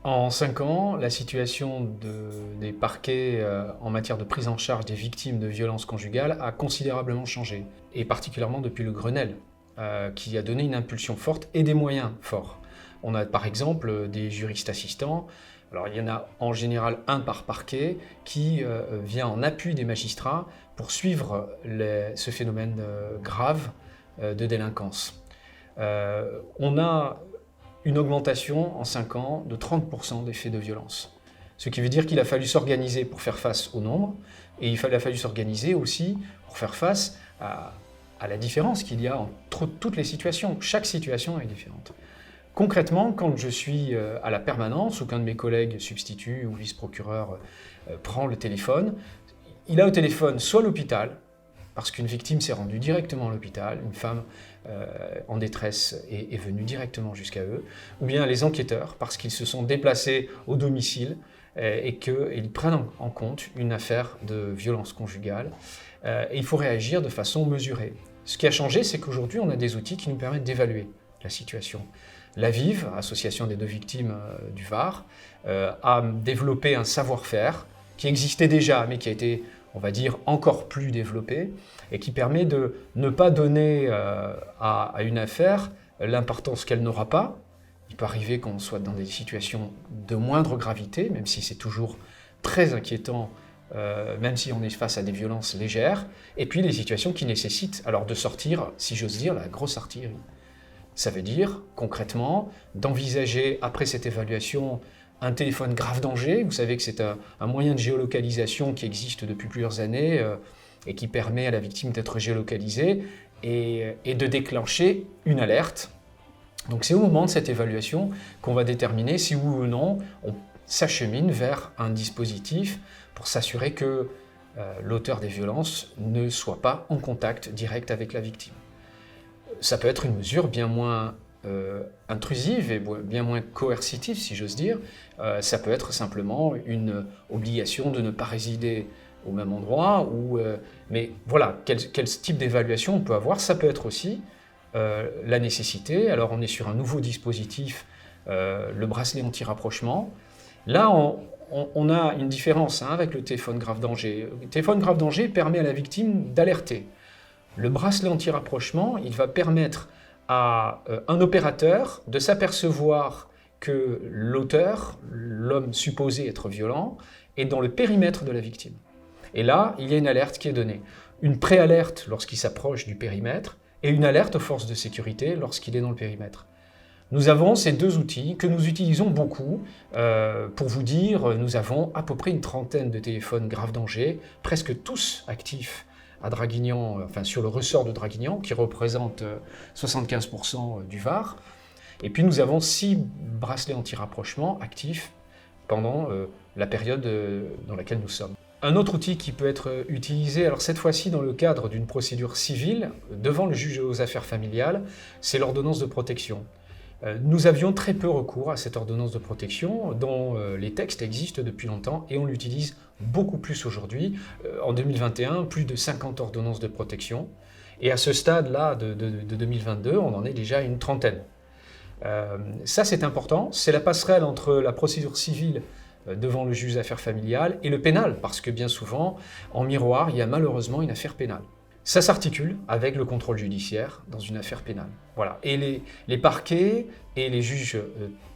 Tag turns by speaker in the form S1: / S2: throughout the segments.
S1: En 5 ans, la situation des parquets en matière de prise en charge des victimes de violences conjugales a considérablement changé, et particulièrement depuis le Grenelle, qui a donné une impulsion forte et des moyens forts. On a par exemple des juristes assistants. Alors il y en a en général un par parquet qui vient en appui des magistrats pour suivre ce phénomène grave de délinquance. On a une augmentation en 5 ans de 30% des faits de violence. Ce qui veut dire qu'il a fallu s'organiser pour faire face au nombre, et il a fallu s'organiser aussi pour faire face à la différence qu'il y a entre toutes les situations. Chaque situation est différente. Concrètement, quand je suis à la permanence ou qu'un de mes collègues substitut ou vice-procureur prend le téléphone, il a au téléphone soit l'hôpital, parce qu'une victime s'est rendue directement à l'hôpital, une femme en détresse est venue directement jusqu'à eux, ou bien les enquêteurs, parce qu'ils se sont déplacés au domicile et qu'ils prennent en compte une affaire de violence conjugale. Et il faut réagir de façon mesurée. Ce qui a changé, c'est qu'aujourd'hui, on a des outils qui nous permettent d'évaluer la situation. L'AVIV, Association des deux victimes du Var, a développé un savoir-faire qui existait déjà, mais qui a été, on va dire, encore plus développé, et qui permet de ne pas donner à une affaire l'importance qu'elle n'aura pas. Il peut arriver qu'on soit dans des situations de moindre gravité, même si c'est toujours très inquiétant, même si on est face à des violences légères, et puis les situations qui nécessitent alors de sortir, si j'ose dire, la grosse artillerie. Ça veut dire, concrètement, d'envisager, après cette évaluation, un téléphone grave danger. Vous savez que c'est un moyen de géolocalisation qui existe depuis plusieurs années et qui permet à la victime d'être géolocalisée et de déclencher une alerte. Donc c'est au moment de cette évaluation qu'on va déterminer si oui ou non on s'achemine vers un dispositif pour s'assurer que l'auteur des violences ne soit pas en contact direct avec la victime. Ça peut être une mesure bien moins intrusive et bien moins coercitive, si j'ose dire. Ça peut être simplement une obligation de ne pas résider au même endroit. Mais voilà, quel type d'évaluation on peut avoir. Ça peut être aussi la nécessité. Alors on est sur un nouveau dispositif, le bracelet anti-rapprochement. Là, on a une différence avec le téléphone grave danger. Le téléphone grave danger permet à la victime d'alerter. Le bracelet anti-rapprochement, il va permettre à un opérateur de s'apercevoir que l'auteur, l'homme supposé être violent, est dans le périmètre de la victime. Et là, il y a une alerte qui est donnée. Une pré-alerte lorsqu'il s'approche du périmètre et une alerte aux forces de sécurité lorsqu'il est dans le périmètre. Nous avons ces deux outils que nous utilisons beaucoup. Pour vous dire, nous avons à peu près une trentaine de téléphones grave danger, presque tous actifs à Draguignan, enfin sur le ressort de Draguignan, qui représente 75% du Var. Et puis nous avons 6 bracelets anti-rapprochement actifs pendant la période dans laquelle nous sommes. Un autre outil qui peut être utilisé, alors cette fois-ci dans le cadre d'une procédure civile, devant le juge aux affaires familiales, c'est l'ordonnance de protection. Nous avions très peu recours à cette ordonnance de protection dont les textes existent depuis longtemps et on l'utilise beaucoup plus aujourd'hui. En 2021, plus de 50 ordonnances de protection et à ce stade-là de 2022, on en est déjà à une trentaine. Ça c'est important, c'est la passerelle entre la procédure civile devant le juge d'affaires familiales et le pénal, parce que bien souvent, en miroir, il y a malheureusement une affaire pénale. Ça s'articule avec le contrôle judiciaire dans une affaire pénale. Voilà. Et les parquets et les juges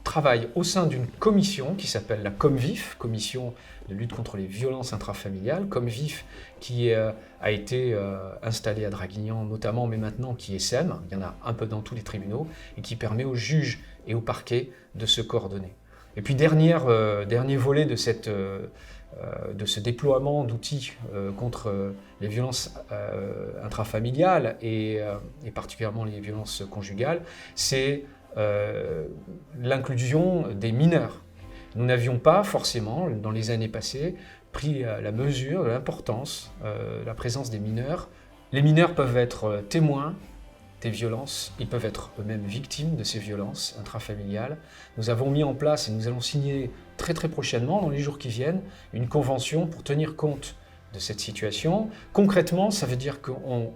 S1: travaillent au sein d'une commission qui s'appelle la COMVIF, Commission de lutte contre les violences intrafamiliales, COMVIF qui a été installée à Draguignan notamment, mais maintenant qui essaime, il y en a un peu dans tous les tribunaux, et qui permet aux juges et aux parquets de se coordonner. Et puis dernier volet de ce déploiement d'outils contre les violences intrafamiliales et particulièrement les violences conjugales, c'est l'inclusion des mineurs. Nous n'avions pas forcément, dans les années passées, pris la mesure de l'importance de la présence des mineurs. Les mineurs peuvent être témoins des violences, ils peuvent être eux-mêmes victimes de ces violences intrafamiliales. Nous avons mis en place et nous allons signer très prochainement, dans les jours qui viennent, une convention pour tenir compte de cette situation. Concrètement, ça veut dire qu'on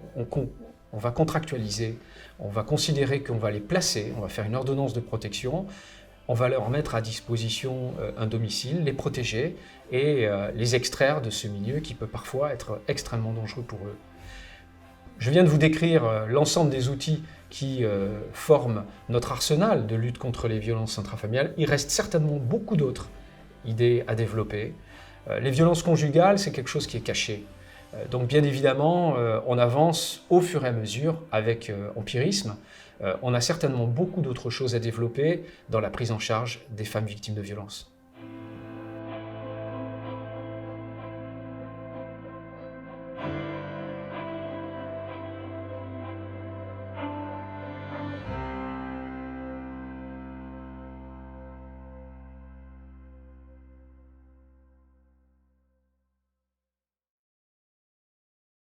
S1: va contractualiser, on va considérer qu'on va les placer, on va faire une ordonnance de protection on va leur mettre à disposition un domicile, les protéger et les extraire de ce milieu qui peut parfois être extrêmement dangereux pour eux. Je viens de vous décrire l'ensemble des outils qui forment notre arsenal de lutte contre les violences intrafamiliales. Il reste certainement beaucoup d'autres idées à développer. Les violences conjugales, c'est quelque chose qui est caché. Donc bien évidemment, on avance au fur et à mesure avec empirisme. On a certainement beaucoup d'autres choses à développer dans la prise en charge des femmes victimes de violences.